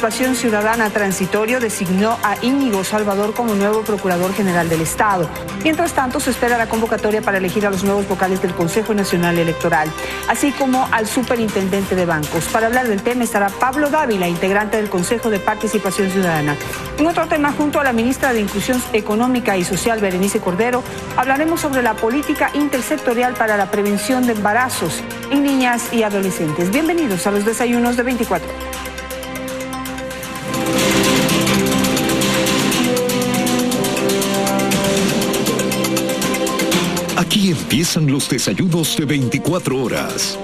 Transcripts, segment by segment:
Participación Ciudadana Transitorio designó a Íñigo Salvador como nuevo Procurador General del Estado. Mientras tanto, se espera la convocatoria para elegir a los nuevos vocales del Consejo Nacional Electoral, así como al Superintendente de Bancos. Para hablar del tema estará Pablo Dávila, integrante del Consejo de Participación Ciudadana. En otro tema, junto a la ministra de Inclusión Económica y Social, Berenice Cordero, hablaremos sobre la política intersectorial para la prevención de embarazos en niñas y adolescentes. Bienvenidos a los desayunos de 24. Aquí empiezan los desayunos de 24 horas.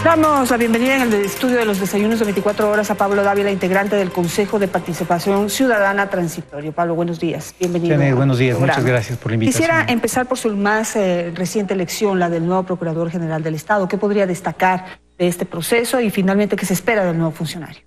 Damos la bienvenida en el estudio de los desayunos de 24 horas a Pablo Dávila, integrante del Consejo de Participación Ciudadana Transitorio. Pablo, buenos días. Bienvenido. Janet, buenos días. Muchas gracias por la invitación. Quisiera empezar por su más reciente elección, la del nuevo Procurador General del Estado. ¿Qué podría destacar de este proceso y finalmente qué se espera del nuevo funcionario?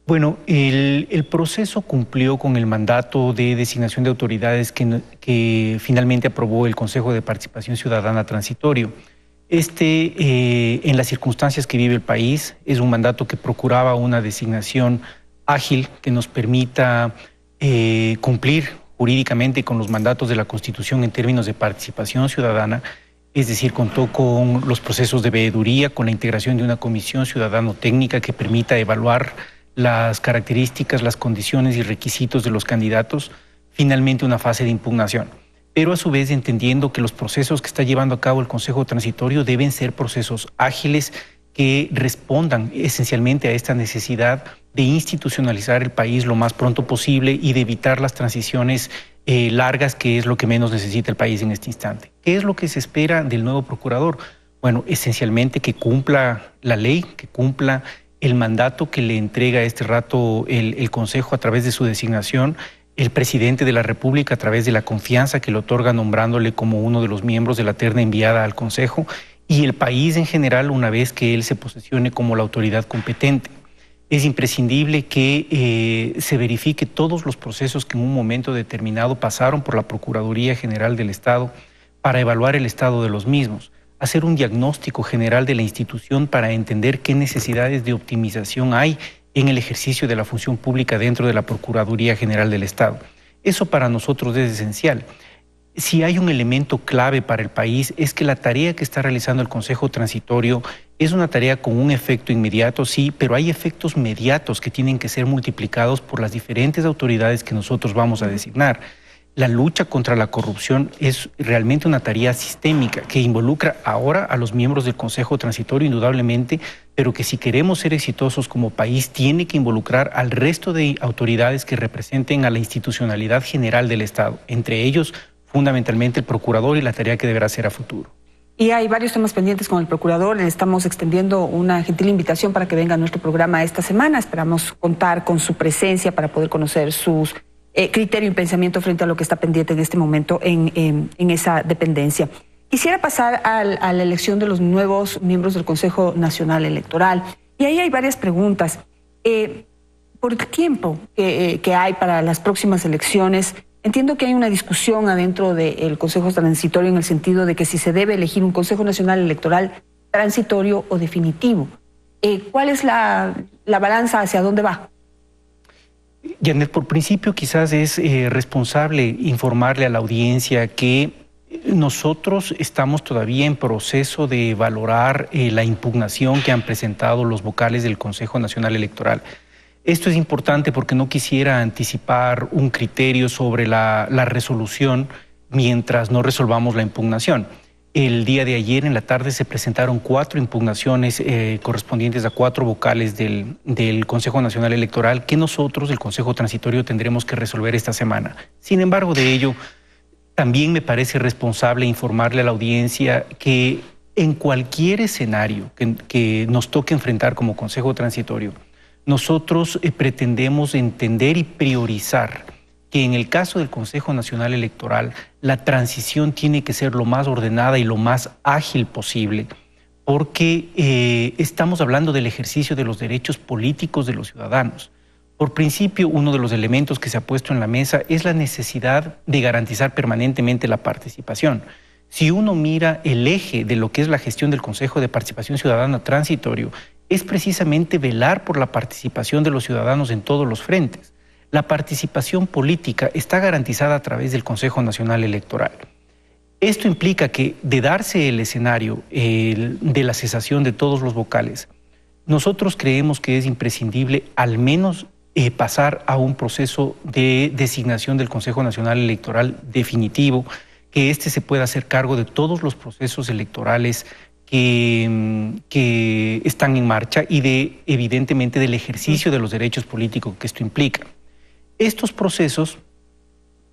Bueno, el proceso cumplió con el mandato de designación de autoridades que finalmente aprobó el Consejo de Participación Ciudadana Transitorio. En las circunstancias que vive el país, es un mandato que procuraba una designación ágil que nos permita cumplir jurídicamente con los mandatos de la Constitución en términos de participación ciudadana, es decir, contó con los procesos de veeduría, con la integración de una comisión ciudadano-técnica que permita evaluar las características, las condiciones y requisitos de los candidatos, finalmente una fase de impugnación. Pero a su vez entendiendo que los procesos que está llevando a cabo el Consejo Transitorio deben ser procesos ágiles que respondan esencialmente a esta necesidad de institucionalizar el país lo más pronto posible y de evitar las transiciones largas, que es lo que menos necesita el país en este instante. ¿Qué es lo que se espera del nuevo procurador? Bueno, esencialmente que cumpla la ley, que cumpla el mandato que le entrega a este rato el Consejo a través de su designación, el presidente de la República a través de la confianza que le otorga nombrándole como uno de los miembros de la terna enviada al Consejo, y el país en general una vez que él se posesione como la autoridad competente. Es imprescindible que se verifique todos los procesos que en un momento determinado pasaron por la Procuraduría General del Estado para evaluar el estado de los mismos, hacer un diagnóstico general de la institución para entender qué necesidades de optimización hay en el ejercicio de la función pública dentro de la Procuraduría General del Estado. Eso para nosotros es esencial. Si hay un elemento clave para el país es que la tarea que está realizando el Consejo Transitorio es una tarea con un efecto inmediato, sí, pero hay efectos mediatos que tienen que ser multiplicados por las diferentes autoridades que nosotros vamos a designar. La lucha contra la corrupción es realmente una tarea sistémica que involucra ahora a los miembros del Consejo Transitorio indudablemente, pero que si queremos ser exitosos como país tiene que involucrar al resto de autoridades que representen a la institucionalidad general del Estado, entre ellos fundamentalmente el Procurador y la tarea que deberá hacer a futuro. Y hay varios temas pendientes con el Procurador. Le estamos extendiendo una gentil invitación para que venga a nuestro programa esta semana. Esperamos contar con su presencia para poder conocer sus criterio y pensamiento frente a lo que está pendiente en este momento en esa dependencia. Quisiera pasar a la elección de los nuevos miembros del Consejo Nacional Electoral. Y ahí hay varias preguntas. Por el tiempo que hay para las próximas elecciones, entiendo que hay una discusión adentro del Consejo Transitorio en el sentido de que si se debe elegir un Consejo Nacional Electoral transitorio o definitivo. ¿Cuál es la balanza hacia dónde va? Janet, por principio quizás es responsable informarle a la audiencia que nosotros estamos todavía en proceso de valorar la impugnación que han presentado los vocales del Consejo Nacional Electoral. Esto es importante porque no quisiera anticipar un criterio sobre la resolución mientras no resolvamos la impugnación. El día de ayer en la tarde se presentaron 4 impugnaciones correspondientes a 4 vocales del Consejo Nacional Electoral que nosotros, el Consejo Transitorio, tendremos que resolver esta semana. Sin embargo, de ello, también me parece responsable informarle a la audiencia que en cualquier escenario que nos toque enfrentar como Consejo Transitorio, nosotros pretendemos entender y priorizar que en el caso del Consejo Nacional Electoral la transición tiene que ser lo más ordenada y lo más ágil posible, porque estamos hablando del ejercicio de los derechos políticos de los ciudadanos. Por principio, uno de los elementos que se ha puesto en la mesa es la necesidad de garantizar permanentemente la participación. Si uno mira el eje de lo que es la gestión del Consejo de Participación Ciudadana Transitorio, es precisamente velar por la participación de los ciudadanos en todos los frentes. La participación política está garantizada a través del Consejo Nacional Electoral. Esto implica que, de darse el escenario de la cesación de todos los vocales, nosotros creemos que es imprescindible al menos pasar a un proceso de designación del Consejo Nacional Electoral definitivo, que éste se pueda hacer cargo de todos los procesos electorales que están en marcha y evidentemente del ejercicio de los derechos políticos que esto implica. Estos procesos,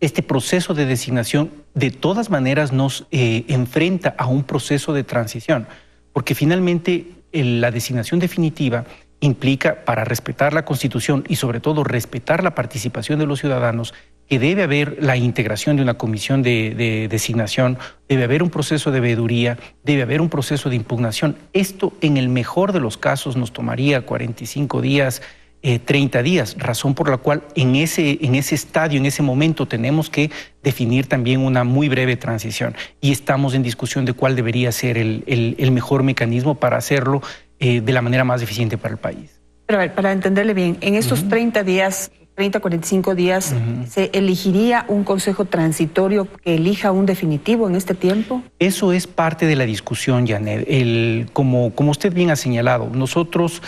este proceso de designación de todas maneras nos enfrenta a un proceso de transición, porque finalmente la designación definitiva implica, para respetar la Constitución y sobre todo respetar la participación de los ciudadanos, que debe haber la integración de una comisión de designación, debe haber un proceso de veeduría, debe haber un proceso de impugnación. Esto, en el mejor de los casos, nos tomaría 45 días, 30 días, razón por la cual en ese estadio, en ese momento, tenemos que definir también una muy breve transición. Y estamos en discusión de cuál debería ser el mejor mecanismo para hacerlo de la manera más eficiente para el país. Pero a ver, para entenderle bien, en estos 30 días, 30, 45 días, ¿se elegiría un consejo transitorio que elija un definitivo en este tiempo? Eso es parte de la discusión, Janet. Como usted bien ha señalado, nosotros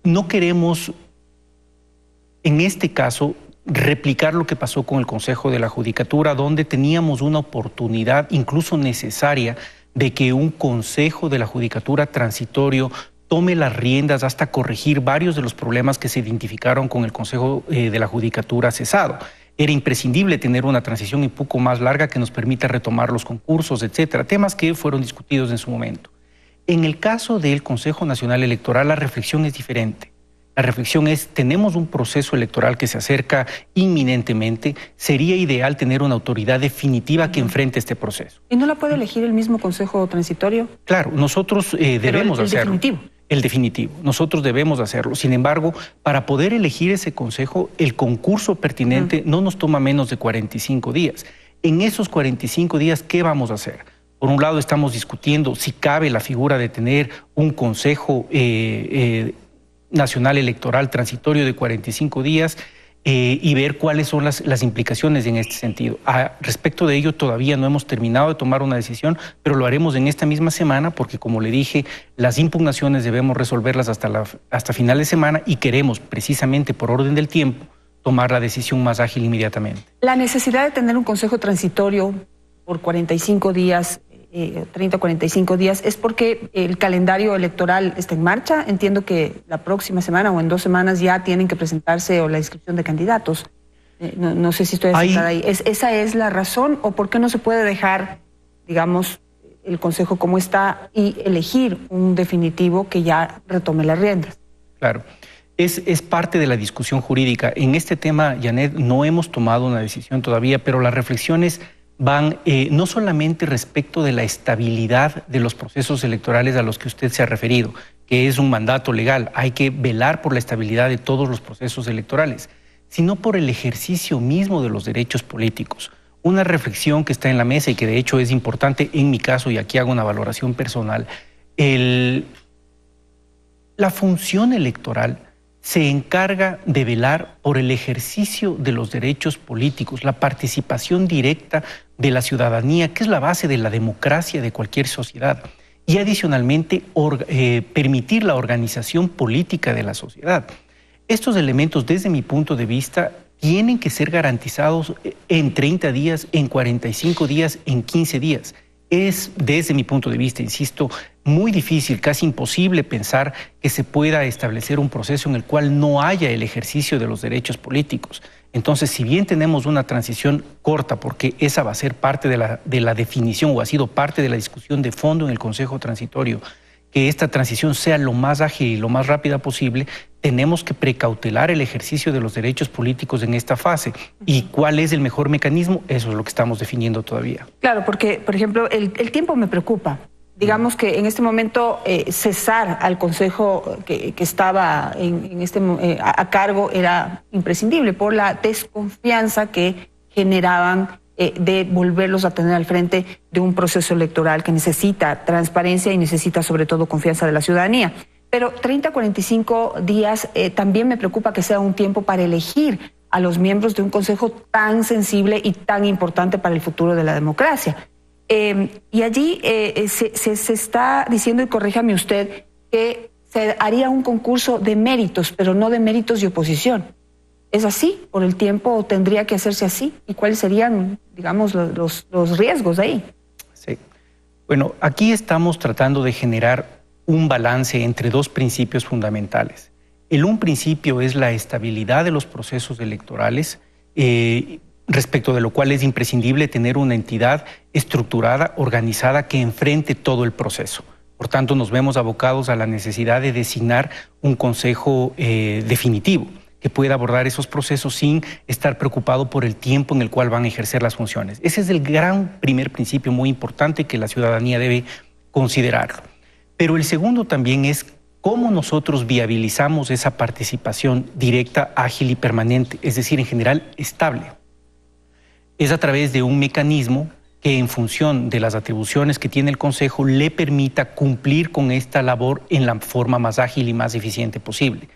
no queremos, en este caso, replicar lo que pasó con el Consejo de la Judicatura, donde teníamos una oportunidad incluso necesaria de que un Consejo de la Judicatura transitorio tome las riendas hasta corregir varios de los problemas que se identificaron con el Consejo de la Judicatura cesado. Era imprescindible tener una transición un poco más larga que nos permita retomar los concursos, etcétera, temas que fueron discutidos en su momento. En el caso del Consejo Nacional Electoral, la reflexión es diferente. La reflexión es, tenemos un proceso electoral que se acerca inminentemente, sería ideal tener una autoridad definitiva que enfrente este proceso. ¿Y no la puede elegir el mismo Consejo Transitorio? Claro, nosotros debemos hacerlo. Definitivo. El definitivo. Nosotros debemos hacerlo. Sin embargo, para poder elegir ese consejo, el concurso pertinente no nos toma menos de 45 días. En esos 45 días, ¿qué vamos a hacer? Por un lado, estamos discutiendo si cabe la figura de tener un consejo nacional electoral transitorio de 45 días y ver cuáles son las implicaciones en este sentido. Respecto de ello, todavía no hemos terminado de tomar una decisión, pero lo haremos en esta misma semana porque, como le dije, las impugnaciones debemos resolverlas hasta final de semana y queremos, precisamente por orden del tiempo, tomar la decisión más ágil inmediatamente. La necesidad de tener un consejo transitorio por 45 días, 30 o 45 días, es porque el calendario electoral está en marcha. Entiendo que la próxima semana o en 2 semanas ya tienen que presentarse o la inscripción de candidatos. No sé si estoy acertada ahí. ¿Esa es la razón o por qué no se puede dejar, digamos, el consejo como está y elegir un definitivo que ya retome las riendas? Claro. Es parte de la discusión jurídica. En este tema, Janet, no hemos tomado una decisión todavía, pero las reflexiones van no solamente respecto de la estabilidad de los procesos electorales a los que usted se ha referido, que es un mandato legal, hay que velar por la estabilidad de todos los procesos electorales, sino por el ejercicio mismo de los derechos políticos. Una reflexión que está en la mesa y que de hecho es importante en mi caso, y aquí hago una valoración personal, la función electoral se encarga de velar por el ejercicio de los derechos políticos, la participación directa de la ciudadanía, que es la base de la democracia de cualquier sociedad, y adicionalmente permitir la organización política de la sociedad. Estos elementos, desde mi punto de vista, tienen que ser garantizados en 30 días, en 45 días, en 15 días. Es, desde mi punto de vista, insisto, muy difícil, casi imposible pensar que se pueda establecer un proceso en el cual no haya el ejercicio de los derechos políticos. Entonces, si bien tenemos una transición corta, porque esa va a ser parte de la definición o ha sido parte de la discusión de fondo en el Consejo Transitorio, que esta transición sea lo más ágil y lo más rápida posible, tenemos que precautelar el ejercicio de los derechos políticos en esta fase. ¿Y cuál es el mejor mecanismo? Eso es lo que estamos definiendo todavía. Claro, porque, por ejemplo, el tiempo me preocupa. Digamos que en este momento cesar al Consejo que estaba a cargo era imprescindible por la desconfianza que generaban de volverlos a tener al frente de un proceso electoral que necesita transparencia y necesita sobre todo confianza de la ciudadanía. Pero 30 a 45 días también me preocupa que sea un tiempo para elegir a los miembros de un consejo tan sensible y tan importante para el futuro de la democracia. Y allí se está diciendo, y corríjame usted, que se haría un concurso de méritos, pero no de méritos y oposición. ¿Es así? ¿Por el tiempo tendría que hacerse así? ¿Y cuáles serían, digamos, los riesgos ahí? Sí. Bueno, aquí estamos tratando de generar un balance entre dos principios fundamentales. Un principio es la estabilidad de los procesos electorales, respecto de lo cual es imprescindible tener una entidad estructurada, organizada, que enfrente todo el proceso. Por tanto, nos vemos abocados a la necesidad de designar un consejo definitivo que pueda abordar esos procesos sin estar preocupado por el tiempo en el cual van a ejercer las funciones. Ese es el gran primer principio muy importante que la ciudadanía debe considerar. Pero el segundo también es cómo nosotros viabilizamos esa participación directa, ágil y permanente, es decir, en general estable. Es a través de un mecanismo que en función de las atribuciones que tiene el Consejo le permita cumplir con esta labor en la forma más ágil y más eficiente posible.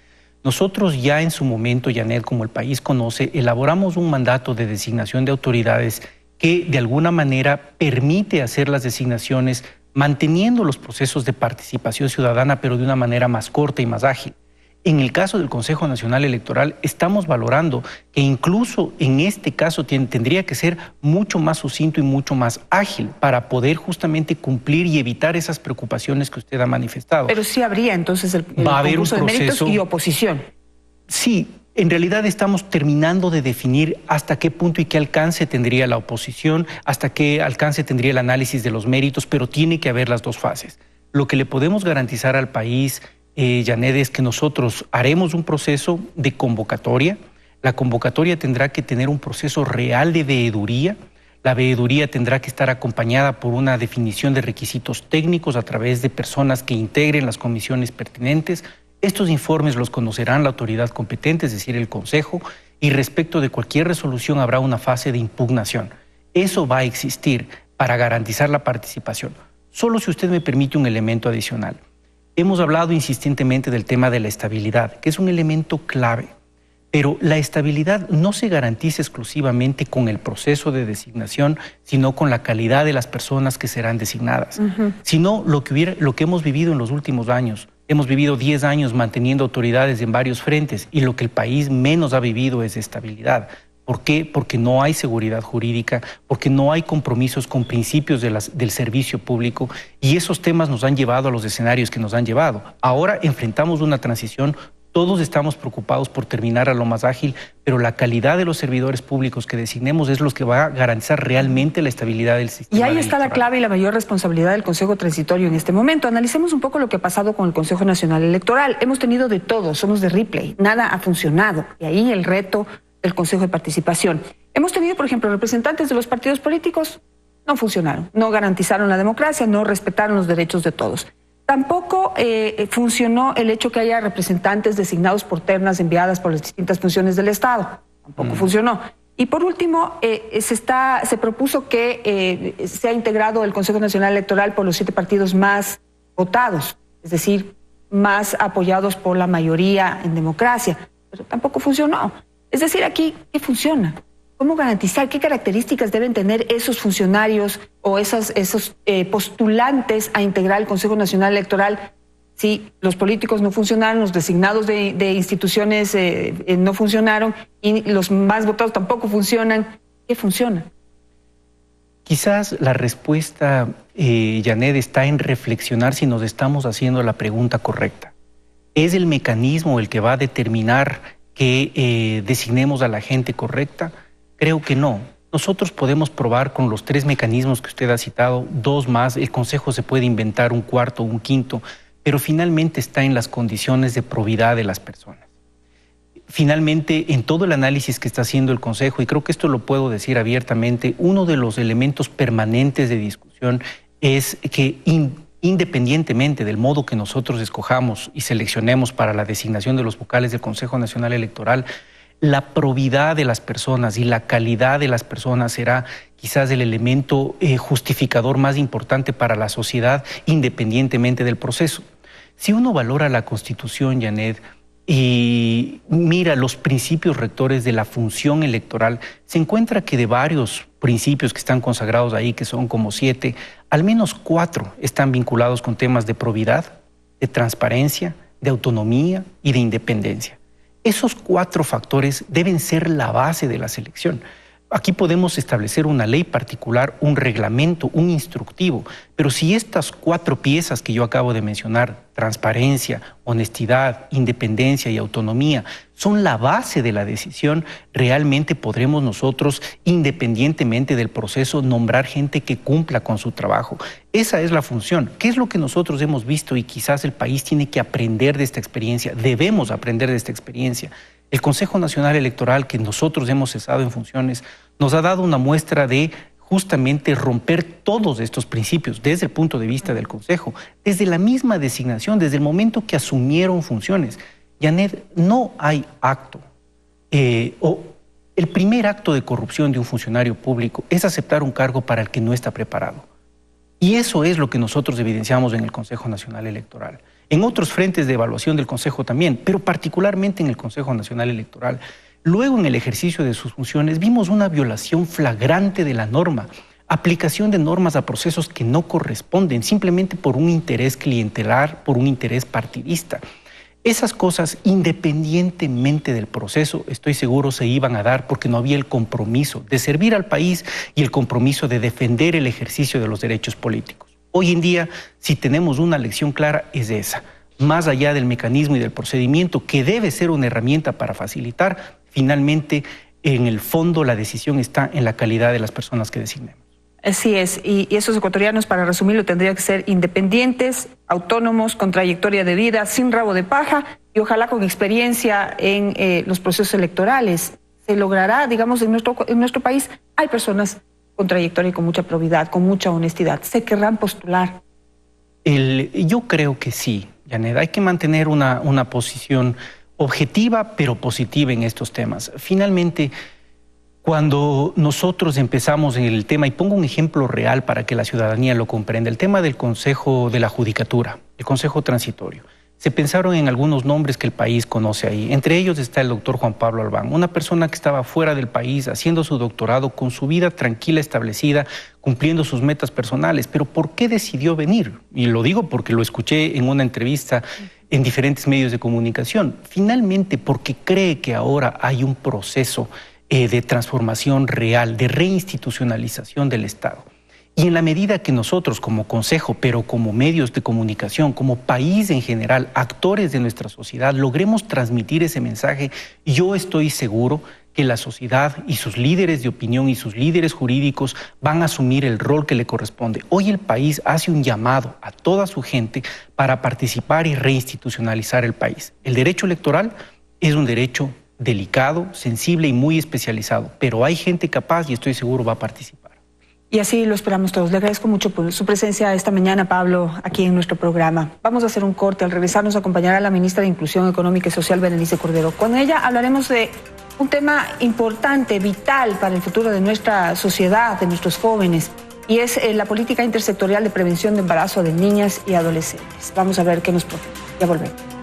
Nosotros ya en su momento, Janet, como el país conoce, elaboramos un mandato de designación de autoridades que de alguna manera permite hacer las designaciones manteniendo los procesos de participación ciudadana, pero de una manera más corta y más ágil. En el caso del Consejo Nacional Electoral, estamos valorando que incluso en este caso tendría que ser mucho más sucinto y mucho más ágil para poder justamente cumplir y evitar esas preocupaciones que usted ha manifestado. Pero sí habría entonces el concurso de méritos y oposición. Sí, en realidad estamos terminando de definir hasta qué punto y qué alcance tendría la oposición, hasta qué alcance tendría el análisis de los méritos, pero tiene que haber las dos fases. Lo que le podemos garantizar al país, Janet, es que nosotros haremos un proceso de convocatoria. La convocatoria tendrá que tener un proceso real de veeduría. La veeduría tendrá que estar acompañada por una definición de requisitos técnicos a través de personas que integren las comisiones pertinentes. Estos informes los conocerán la autoridad competente, es decir, el Consejo, y respecto de cualquier resolución habrá una fase de impugnación. Eso va a existir para garantizar la participación. Solo si usted me permite un elemento adicional. Hemos hablado insistentemente del tema de la estabilidad, que es un elemento clave, pero la estabilidad no se garantiza exclusivamente con el proceso de designación, sino con la calidad de las personas que serán designadas. Sino lo que hemos vivido en los últimos años. Hemos vivido 10 años manteniendo autoridades en varios frentes y lo que el país menos ha vivido es estabilidad. ¿Por qué? Porque no hay seguridad jurídica, porque no hay compromisos con principios del servicio público y esos temas nos han llevado a los escenarios que nos han llevado. Ahora enfrentamos una transición, todos estamos preocupados por terminar a lo más ágil, pero la calidad de los servidores públicos que designemos es lo que va a garantizar realmente la estabilidad del sistema. Y ahí está la clave y la mayor responsabilidad del Consejo Transitorio en este momento. Analicemos un poco lo que ha pasado con el Consejo Nacional Electoral. Hemos tenido de todo, somos de replay, nada ha funcionado y ahí el reto del Consejo de Participación. Hemos tenido, por ejemplo, representantes de los partidos políticos, no funcionaron, no garantizaron la democracia, no respetaron los derechos de todos. Tampoco funcionó el hecho que haya representantes designados por ternas enviadas por las distintas funciones del Estado. Tampoco funcionó. Y por último, se propuso que sea integrado el Consejo Nacional Electoral por los 7 partidos más votados, es decir, más apoyados por la mayoría en democracia. Pero tampoco funcionó. Es decir, aquí, ¿qué funciona? ¿Cómo garantizar? ¿Qué características deben tener esos funcionarios o esos postulantes a integrar el Consejo Nacional Electoral si los políticos no funcionaron, los designados de instituciones no funcionaron y los más votados tampoco funcionan? ¿Qué funciona? Quizás la respuesta, Janet, está en reflexionar si nos estamos haciendo la pregunta correcta. ¿Es el mecanismo el que va a determinar que designemos a la gente correcta? Creo que no. Nosotros podemos probar con los 3 mecanismos que usted ha citado, 2 más, el Consejo se puede inventar un cuarto, un quinto, pero finalmente está en las condiciones de probidad de las personas. Finalmente, en todo el análisis que está haciendo el Consejo, y creo que esto lo puedo decir abiertamente, uno de los elementos permanentes de discusión es que independientemente del modo que nosotros escojamos y seleccionemos para la designación de los vocales del Consejo Nacional Electoral, la probidad de las personas y la calidad de las personas será quizás el elemento justificador más importante para la sociedad, independientemente del proceso. Si uno valora la Constitución, Janet, y mira los principios rectores de la función electoral, se encuentra que de varios principios que están consagrados ahí, que son como 7, al menos 4 están vinculados con temas de probidad, de transparencia, de autonomía y de independencia. Esos 4 factores deben ser la base de la selección. Aquí podemos establecer una ley particular, un reglamento, un instructivo, pero si estas 4 piezas que yo acabo de mencionar, transparencia, honestidad, independencia y autonomía, son la base de la decisión, realmente podremos nosotros, independientemente del proceso, nombrar gente que cumpla con su trabajo. Esa es la función. ¿Qué es lo que nosotros hemos visto y quizás el país tiene que aprender de esta experiencia? Debemos aprender de esta experiencia. El Consejo Nacional Electoral, que nosotros hemos cesado en funciones, nos ha dado una muestra de justamente romper todos estos principios desde el punto de vista del Consejo, desde la misma designación, desde el momento que asumieron funciones. Janet, no hay acto o el primer acto de corrupción de un funcionario público es aceptar un cargo para el que no está preparado. Y eso es lo que nosotros evidenciamos en el Consejo Nacional Electoral. En otros frentes de evaluación del Consejo también, pero particularmente en el Consejo Nacional Electoral. Luego, en el ejercicio de sus funciones, vimos una violación flagrante de la norma, aplicación de normas a procesos que no corresponden, simplemente por un interés clientelar, por un interés partidista. Esas cosas, independientemente del proceso, estoy seguro se iban a dar porque no había el compromiso de servir al país y el compromiso de defender el ejercicio de los derechos políticos. Hoy en día, si tenemos una lección clara, es esa. Más allá del mecanismo y del procedimiento, que debe ser una herramienta para facilitar, finalmente, en el fondo, la decisión está en la calidad de las personas que designemos. Así es, y esos ecuatorianos, para resumirlo, tendrían que ser independientes, autónomos, con trayectoria de vida, sin rabo de paja y ojalá con experiencia en los procesos electorales. Se logrará, digamos, en nuestro país hay personas con trayectoria y con mucha probidad, con mucha honestidad. ¿Se querrán postular? Yo creo que sí, Janet. Hay que mantener una posición objetiva, pero positiva en estos temas. Finalmente, cuando nosotros empezamos en el tema, y pongo un ejemplo real para que la ciudadanía lo comprenda, el tema del Consejo de la Judicatura, el Consejo Transitorio. Se pensaron en algunos nombres que el país conoce ahí. Entre ellos está el doctor Juan Pablo Albán, una persona que estaba fuera del país haciendo su doctorado con su vida tranquila, establecida, cumpliendo sus metas personales. Pero ¿por qué decidió venir? Y lo digo porque lo escuché en una entrevista en diferentes medios de comunicación. Finalmente, porque cree que ahora hay un proceso de transformación real, de reinstitucionalización del Estado. Y en la medida que nosotros como Consejo, pero como medios de comunicación, como país en general, actores de nuestra sociedad, logremos transmitir ese mensaje, yo estoy seguro que la sociedad y sus líderes de opinión y sus líderes jurídicos van a asumir el rol que le corresponde. Hoy el país hace un llamado a toda su gente para participar y reinstitucionalizar el país. El derecho electoral es un derecho delicado, sensible y muy especializado, pero hay gente capaz y estoy seguro va a participar. Y así lo esperamos todos. Le agradezco mucho por su presencia esta mañana, Pablo, aquí en nuestro programa. Vamos a hacer un corte. Al regresar nos acompañará la ministra de Inclusión Económica y Social, Berenice Cordero. Con ella hablaremos de un tema importante, vital para el futuro de nuestra sociedad, de nuestros jóvenes, y es la política intersectorial de prevención de embarazo de niñas y adolescentes. Vamos a ver qué nos propone. Ya volvemos.